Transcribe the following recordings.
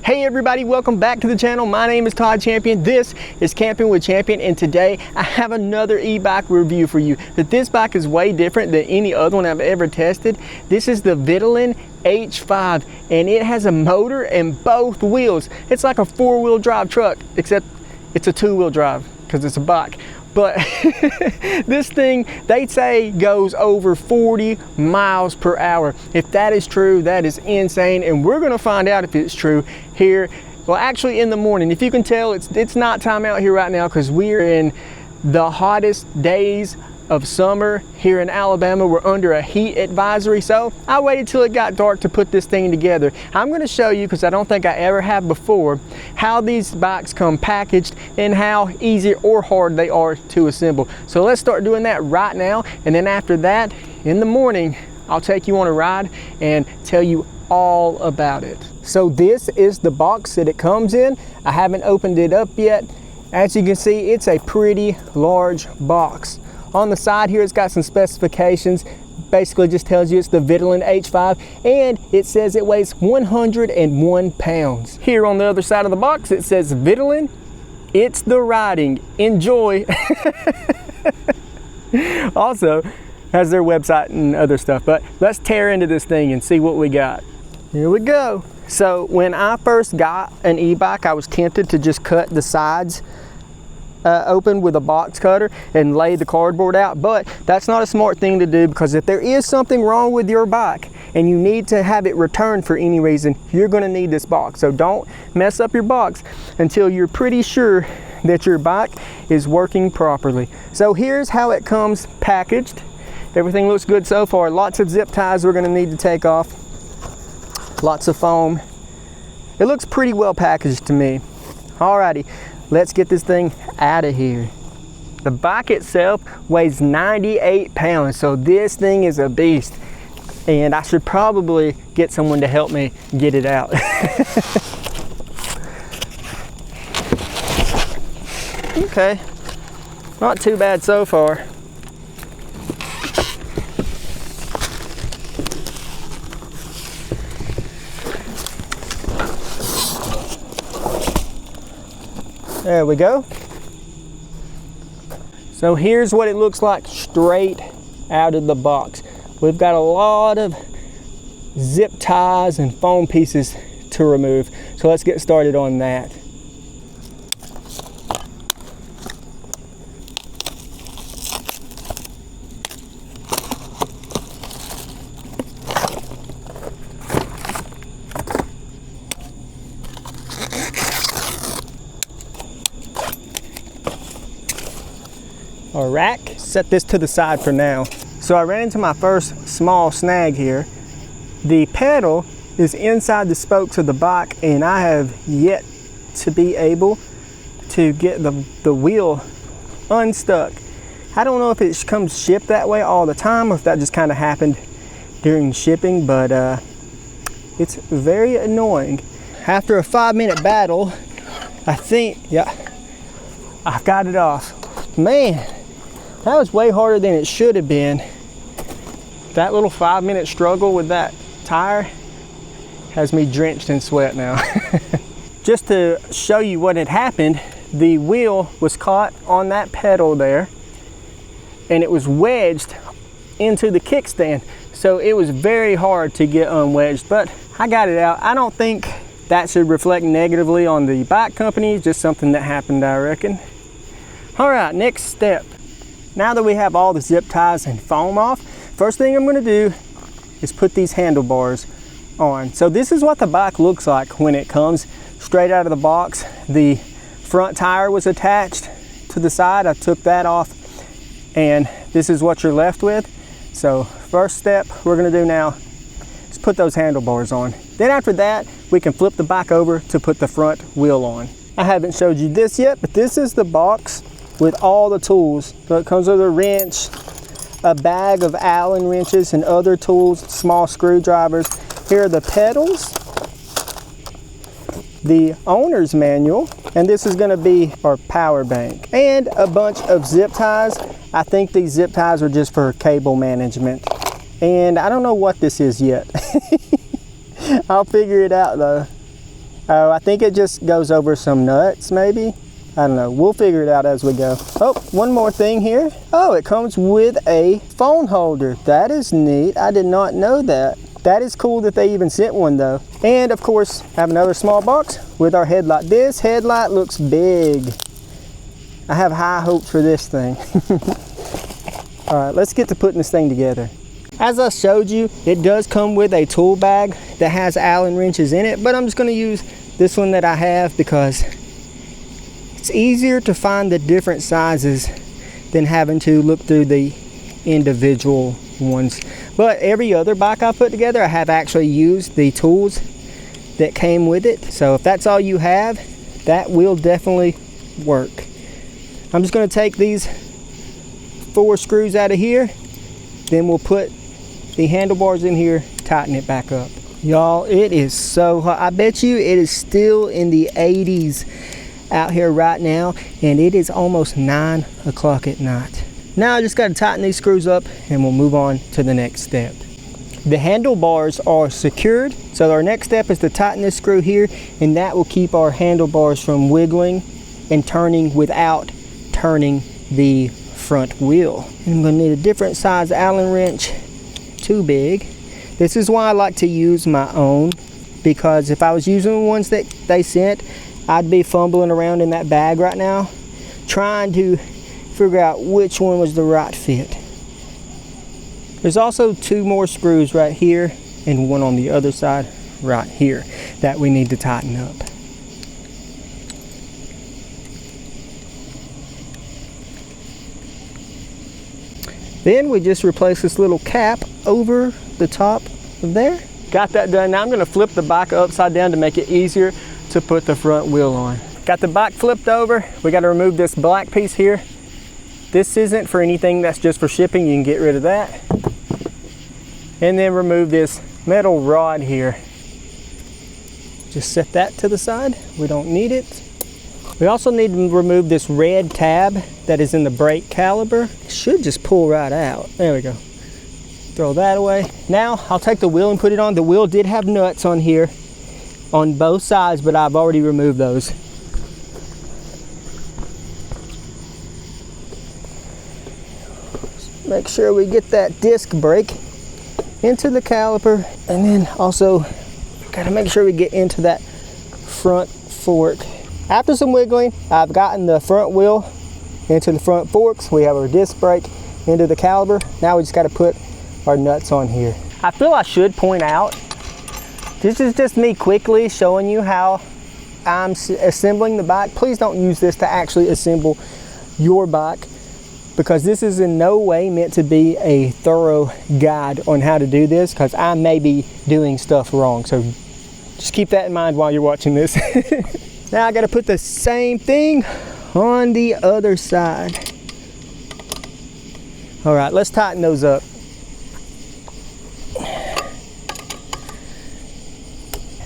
Hey everybody, welcome back to the channel. My name is Todd Champion. This is Camping with Champion, and today I have another e-bike review for you. But this bike is way different than any other one I've ever tested. This is the Vitilan H5, and it has a motor and both wheels. It's like a four-wheel drive truck, except it's a two-wheel drive because it's a bike. But this thing, they say, goes over 40 miles per hour. If that is true, that is insane. And we're gonna find out if it's true here, well, actually in the morning. If you can tell, it's not time out here right now because we're in the hottest days of summer here in Alabama. We're under a heat advisory, so I waited till it got dark to put this thing together. I'm going to show you, because I don't think I ever have before, how these bikes come packaged and how easy or hard they are to assemble. So let's start doing that right now, and then after that, in the morning, I'll take you on a ride and tell you all about it. So this is the box that it comes in. I haven't opened it up yet. As you can see, it's a pretty large box. On the side here, it's got some specifications. Basically just tells you it's the Vitilan H5, and it says it weighs 101 pounds. Here on the other side of the box, it says Vitilan, it's the riding, enjoy. Also has their website and other stuff, but let's tear into this thing and see what we got. Here we go. So when I first got an e-bike, I was tempted to just cut the sides open with a box cutter and lay the cardboard out, but that's not a smart thing to do, because if there is something wrong with your bike and you need to have it returned for any reason, you're going to need this box. So don't mess up your box until you're pretty sure that your bike is working properly. So here's how it comes packaged. Everything looks good so far. Lots of zip ties we're going to need to take off. Lots of foam. It looks pretty well packaged to me. Alrighty. Let's get this thing out of here. The bike itself weighs 98 pounds, so this thing is a beast. And I should probably get someone to help me get it out. Okay, not too bad so far. There we go. So here's what it looks like straight out of the box. We've got a lot of zip ties and foam pieces to remove. So let's get started on that. All right, set this to the side for now. So I ran into my first small snag here. The pedal is inside the spokes of the bike, and I have yet to be able to get the wheel unstuck. I don't know if it comes shipped that way all the time, or if that just kind of happened during shipping, but it's very annoying. After a 5-minute battle, I think, yeah, I've got it off. Man, that was way harder than it should have been. That little 5-minute struggle with that tire has me drenched in sweat now. Just to show you what had happened, the wheel was caught on that pedal there, and it was wedged into the kickstand. So it was very hard to get unwedged, but I got it out. I don't think that should reflect negatively on the bike company, just something that happened, I reckon. All right, next step. Now that we have all the zip ties and foam off, first thing I'm going to do is put these handlebars on. So this is what the bike looks like when it comes straight out of the box. The front tire was attached to the side. I took that off, and this is what you're left with. So first step we're going to do now is put those handlebars on. Then after that, we can flip the bike over to put the front wheel on. I haven't showed you this yet, but this is the box with all the tools. So it comes with a wrench, a bag of Allen wrenches and other tools, small screwdrivers. Here are the pedals, the owner's manual, and this is going to be our power bank, and a bunch of zip ties. I think these zip ties are just for cable management, and I don't know what this is yet. I'll figure it out though. Oh, I think it just goes over some nuts maybe. I don't know, we'll figure it out as we go. Oh, one more thing here. Oh, it comes with a phone holder. That is neat, I did not know that. That is cool that they even sent one though. And of course, have another small box with our headlight. This headlight looks big. I have high hopes for this thing. All right, let's get to putting this thing together. As I showed you, it does come with a tool bag that has Allen wrenches in it, but I'm just gonna use this one that I have because it's easier to find the different sizes than having to look through the individual ones. But every other bike I put together, I have actually used the tools that came with it. So if that's all you have, that will definitely work. I'm just gonna take these 4 screws out of here, then we'll put the handlebars in here, tighten it back up. Y'all, it is so hot. I bet you it is still in the 80s out here right now, and it is almost 9 o'clock at night. Now I just got to tighten these screws up and we'll move on to the next step. The handlebars are secured, so our next step is to tighten this screw here, and that will keep our handlebars from wiggling and turning without turning the front wheel. And I'm going to need a different size Allen wrench, too big. This is why I like to use my own, because if I was using the ones that they sent, I'd be fumbling around in that bag right now trying to figure out which one was the right fit. There's also 2 more screws right here and one on the other side right here that we need to tighten up. Then we just replace this little cap over the top of there. Got that done. Now I'm going to flip the bike upside down to make it easier to put the front wheel on. Got the bike flipped over. We got to remove this black piece here. This isn't for anything, that's just for shipping. You can get rid of that. And then remove this metal rod here. Just set that to the side. We don't need it. We also need to remove this red tab that is in the brake caliper. It should just pull right out. There we go. Throw that away. Now I'll take the wheel and put it on. The wheel did have nuts on here on both sides, but I've already removed those. Make sure we get that disc brake into the caliper, and then also gotta make sure we get into that front fork. After some wiggling, I've gotten the front wheel into the front forks. We have our disc brake into the caliper. Now we just gotta put our nuts on here. I feel I should point out, this is just me quickly showing you how I'm assembling the bike. Please don't use this to actually assemble your bike, because this is in no way meant to be a thorough guide on how to do this, because I may be doing stuff wrong. So just keep that in mind while you're watching this. Now I gotta put the same thing on the other side. All right, let's tighten those up.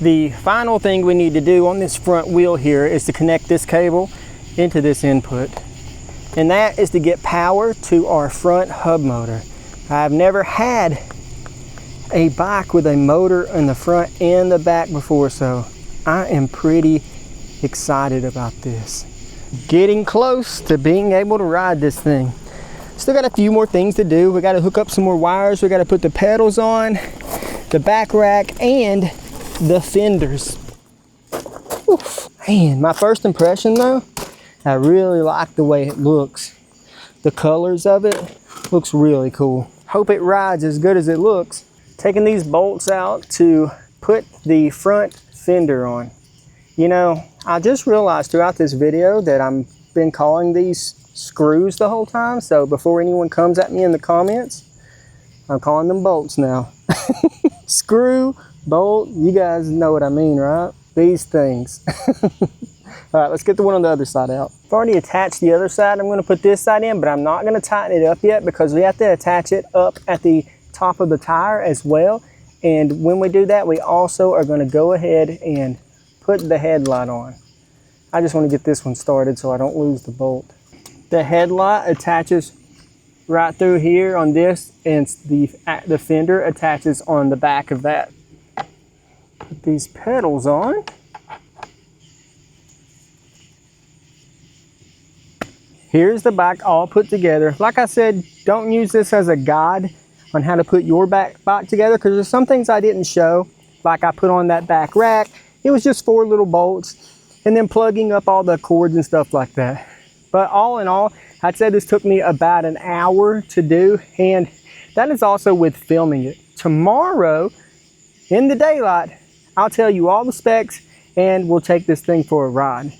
The final thing we need to do on this front wheel here is to connect this cable into this input. And that is to get power to our front hub motor. I've never had a bike with a motor in the front and the back before, so I am pretty excited about this. Getting close to being able to ride this thing. Still got a few more things to do. We got to hook up some more wires. We got to put the pedals on, the back rack, and the fenders. Oof. Man, my first impression though, I really like the way it looks. The colors of it looks really cool. Hope it rides as good as it looks. Taking these bolts out to put the front fender on. You know, I just realized throughout this video that I've been calling these screws the whole time. So before anyone comes at me in the comments, I'm calling them bolts now. Screw, bolt, you guys know what I mean, right? These things. All right, let's get the one on the other side out. I've already attached the other side. I'm going to put this side in, but I'm not going to tighten it up yet because we have to attach it up at the top of the tire as well. And when we do that, we also are going to go ahead and put the headlight on. I just want to get this one started so I don't lose the bolt. The headlight attaches right through here on this, and the fender attaches on the back of that. Put these pedals on. Here's the bike all put together. Like I said, don't use this as a guide on how to put your bike together, because there's some things I didn't show. Like I put on that back rack. It was just 4 little bolts and then plugging up all the cords and stuff like that. But all in all, I'd say this took me about an hour to do, and that is also with filming it. Tomorrow, in the daylight, I'll tell you all the specs and we'll take this thing for a ride.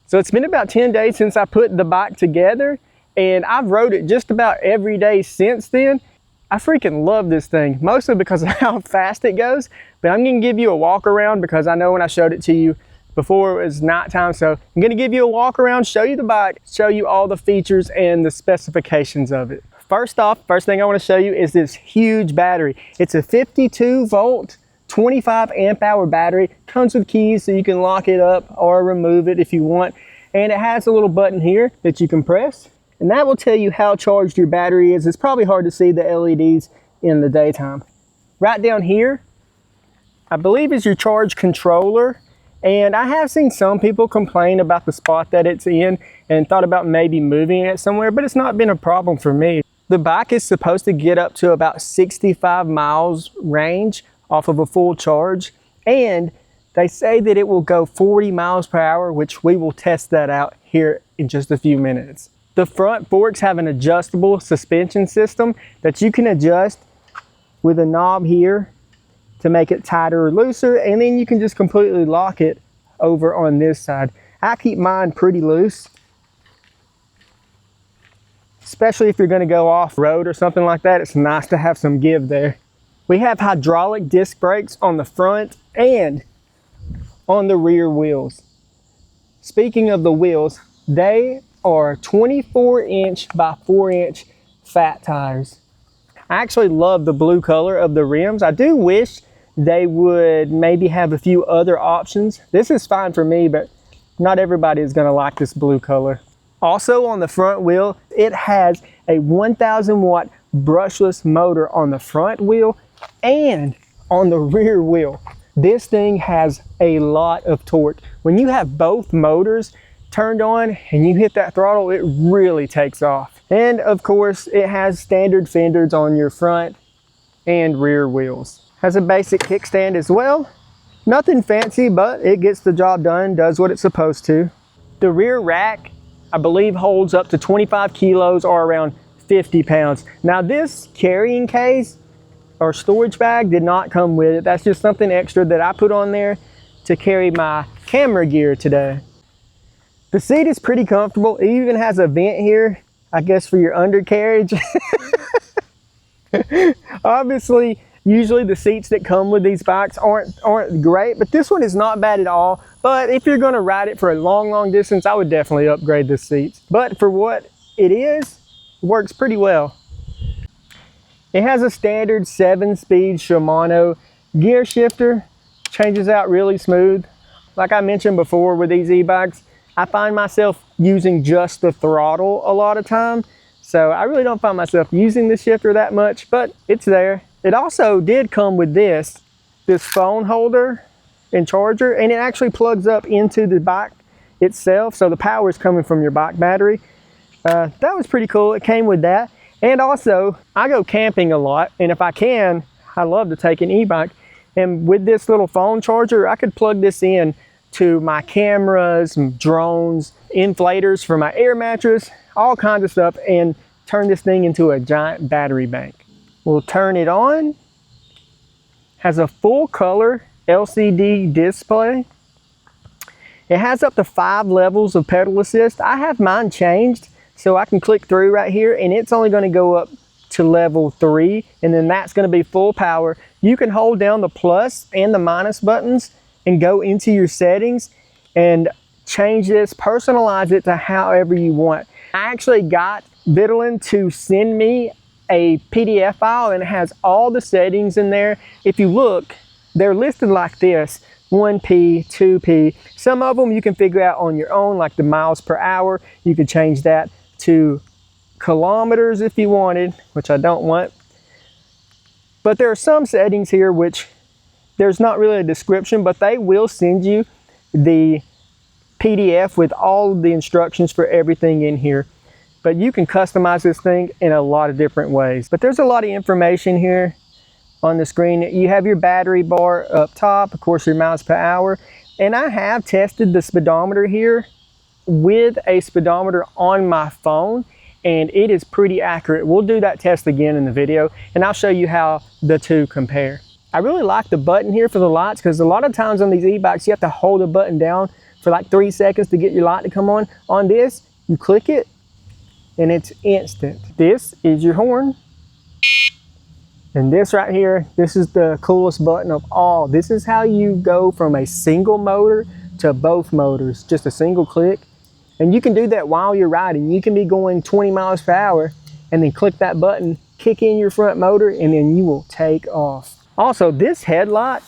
So it's been about 10 days since I put the bike together, and I've rode it just about every day since then. I freaking love this thing, mostly because of how fast it goes, but I'm gonna give you a walk around because I know when I showed it to you before it was nighttime, so I'm gonna give you a walk around, show you the bike, show you all the features and the specifications of it. First off, first thing I wanna show you is this huge battery. It's a 52 volt, 25 amp hour battery. Comes with keys so you can lock it up or remove it if you want. And it has a little button here that you can press, and that will tell you how charged your battery is. It's probably hard to see the LEDs in the daytime. Right down here, I believe is your charge controller. And I have seen some people complain about the spot that it's in and thought about maybe moving it somewhere, but it's not been a problem for me. The bike is supposed to get up to about 65 miles range off of a full charge, and they say that it will go 40 miles per hour, which we will test that out here in just a few minutes. The front forks have an adjustable suspension system that you can adjust with a knob here to make it tighter or looser, and then you can just completely lock it over on this side. I keep mine pretty loose, especially if you're going to go off-road or something like that. It's nice to have some give there. We have hydraulic disc brakes on the front and on the rear wheels. Speaking of the wheels, they are 24-inch by 4-inch fat tires. I actually love the blue color of the rims. I do wish they would maybe have a few other options. This is fine for me, but not everybody is going to like this blue color. Also on the front wheel, it has a 1,000 watt brushless motor on the front wheel and on the rear wheel. This thing has a lot of torque. When you have both motors turned on and you hit that throttle, it really takes off. And of course, it has standard fenders on your front and rear wheels. Has a basic kickstand as well. Nothing fancy, but it gets the job done, does what it's supposed to. The rear rack, I believe, holds up to 25 kilos or around 50 pounds. Now this carrying case or storage bag did not come with it. That's just something extra that I put on there to carry my camera gear today. The seat is pretty comfortable. It even has a vent here, I guess for your undercarriage. Obviously, usually the seats that come with these bikes aren't great, but this one is not bad at all. But if you're gonna ride it for a long distance, I would definitely upgrade the seats. But for what it is, it works pretty well. It has a standard 7-speed Shimano gear shifter, changes out really smooth. Like I mentioned before with these e-bikes, I find myself using just the throttle a lot of time. So I really don't find myself using the shifter that much, but it's there. It also did come with this phone holder and charger, and it actually plugs up into the bike itself. So the power is coming from your bike battery. That was pretty cool. It came with that. And also, I go camping a lot, and if I can, I love to take an e-bike. And with this little phone charger, I could plug this in to my cameras, drones, inflators for my air mattress, all kinds of stuff, and turn this thing into a giant battery bank. We'll turn it on. Has a full color LCD display. It has up to 5 levels of pedal assist. I have mine changed, so I can click through right here, and it's only going to go up to level 3, and then that's going to be full power. You can hold down the plus and the minus buttons and go into your settings and change this, personalize it to however you want. I actually got Vitilan to send me a PDF file, and it has all the settings in there. If you look, they're listed like this: 1P, 2P. Some of them you can figure out on your own, like the miles per hour. You could change that to kilometers if you wanted, which I don't want. But there are some settings here which there's not really a description, but they will send you the PDF with all of the instructions for everything in here. but you can customize this thing in a lot of different ways. But there's a lot of information here on the screen. You have your battery bar up top, of course your miles per hour, and I have tested the speedometer here with a speedometer on my phone, and it is pretty accurate. We'll do that test again in the video, and I'll show you how the two compare. I really like the button here for the lights, because a lot of times on these e-bikes you have to hold the button down for like 3 seconds to get your light to come on. On this, you click it and it's instant. This is your horn. And this right here, this is the coolest button of all. This is how you go from a single motor to both motors, just a single click. And you can do that while you're riding. You can be going 20 miles per hour and then click that button, kick in your front motor, and then you will take off. Also, this headlight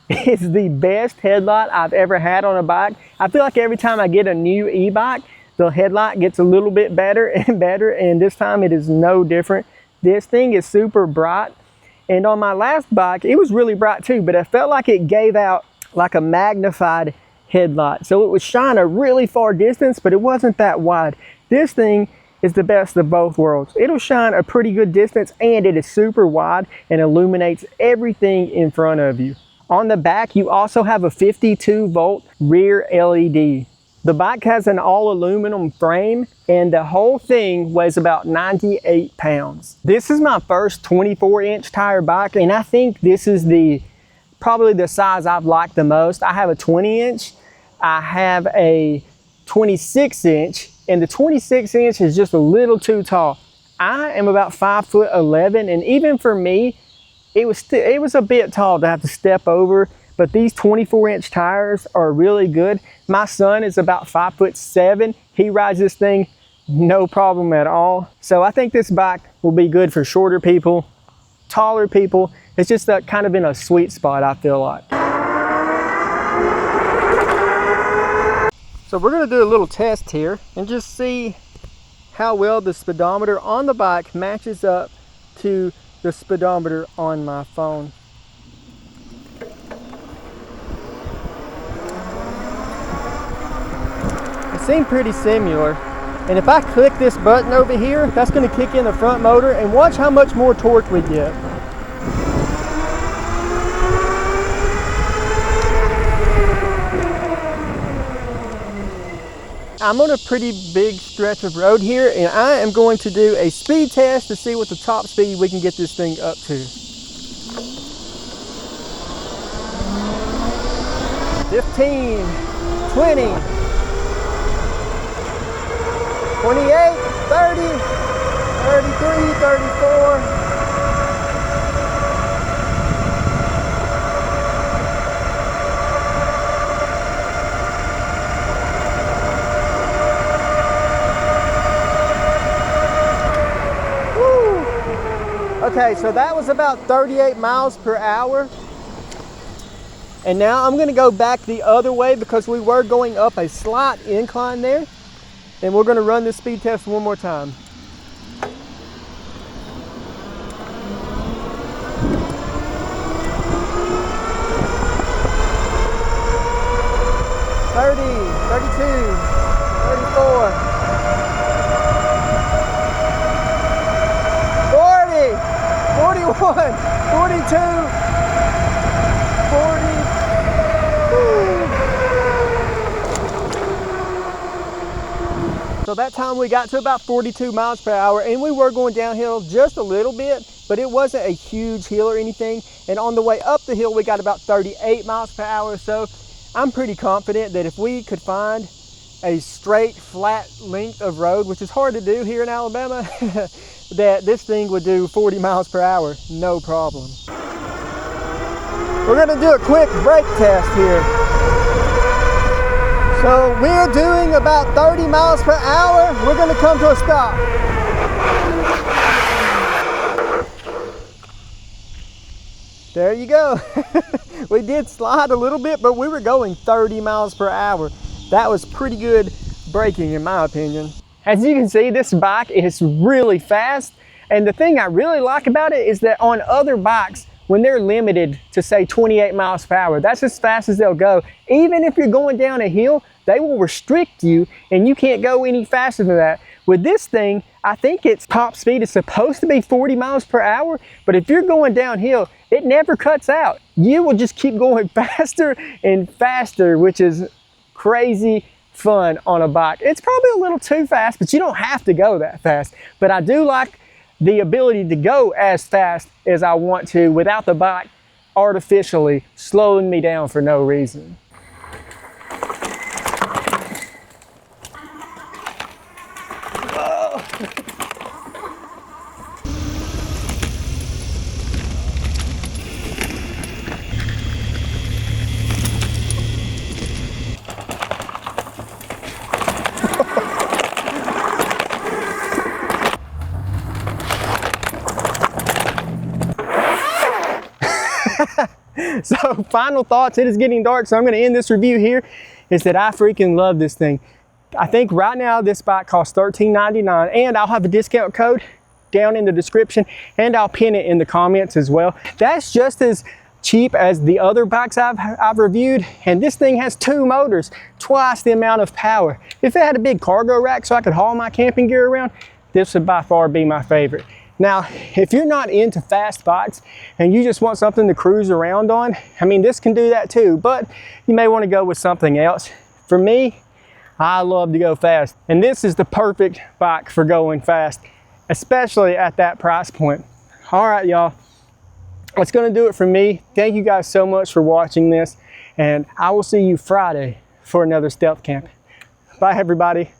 is the best headlight I've ever had on a bike. I feel like every time I get a new e-bike, the headlight gets a little bit better and better, and this time it is no different. This thing is super bright. And on my last bike, it was really bright too, but I felt like it gave out like a magnified headlight. So it would shine a really far distance, but it wasn't that wide. This thing is the best of both worlds. It'll shine a pretty good distance, and it is super wide and illuminates everything in front of you. On the back, you also have a 52-volt rear LED. The bike has an all aluminum frame, and the whole thing weighs about 98 pounds. This is my first 24-inch tire bike, and I think this is probably the size I've liked the most. I have a 20-inch, I have a 26-inch, and the 26-inch is just a little too tall. I am about 5'11", and even for me, it was a bit tall to have to step over. But these 24-inch tires are really good. My son is about 5'7". He rides this thing no problem at all. So I think this bike will be good for shorter people, taller people. It's just kind of in a sweet spot, I feel like. So we're gonna do a little test here and just see how well the speedometer on the bike matches up to the speedometer on my phone. Seem pretty similar, and if I click this button over here, that's going to kick in the front motor, and watch how much more torque we get. I'm on a pretty big stretch of road here, and I am going to do a speed test to see what the top speed we can get this thing up to. 15, 20, 28, 30, 33, 34. Woo! Okay, so that was about 38 miles per hour. And now I'm gonna go back the other way because we were going up a slight incline there. And we're going to run this speed test one more time. 30, 32, 34, 40, 41, 42, 40. So that time we got to about 42 miles per hour, and we were going downhill just a little bit, but it wasn't a huge hill or anything. And on the way up the hill, we got about 38 miles per hour. So I'm pretty confident that if we could find a straight, flat length of road, which is hard to do here in Alabama, that this thing would do 40 miles per hour, no problem. We're gonna do a quick brake test here. So we're doing about 30 miles per hour. We're gonna come to a stop. There you go. We did slide a little bit, but we were going 30 miles per hour. That was pretty good braking in my opinion. As you can see, this bike is really fast. And the thing I really like about it is that on other bikes, when they're limited to say 28 miles per hour, that's as fast as they'll go. Even if you're going down a hill, they will restrict you and you can't go any faster than that. With this thing, I think its top speed is supposed to be 40 miles per hour, but if you're going downhill, it never cuts out. You will just keep going faster and faster, which is crazy fun on a bike. It's probably a little too fast, but you don't have to go that fast. But I do like the ability to go as fast as I want to without the bike artificially slowing me down for no reason. So final thoughts, it is getting dark, so I'm going to end this review here, is that I freaking love this thing. I think right now this bike costs $13.99, and I'll have a discount code down in the description, and I'll pin it in the comments as well. That's just as cheap as the other bikes I've reviewed, and this thing has 2 motors, twice the amount of power. If it had a big cargo rack so I could haul my camping gear around, this would by far be my favorite. Now, if you're not into fast bikes and you just want something to cruise around on, I mean, this can do that too, but you may want to go with something else. For me, I love to go fast, and this is the perfect bike for going fast, especially at that price point. All right, y'all, that's going to do it for me. Thank you guys so much for watching this, and I will see you Friday for another stealth camp. Bye, everybody.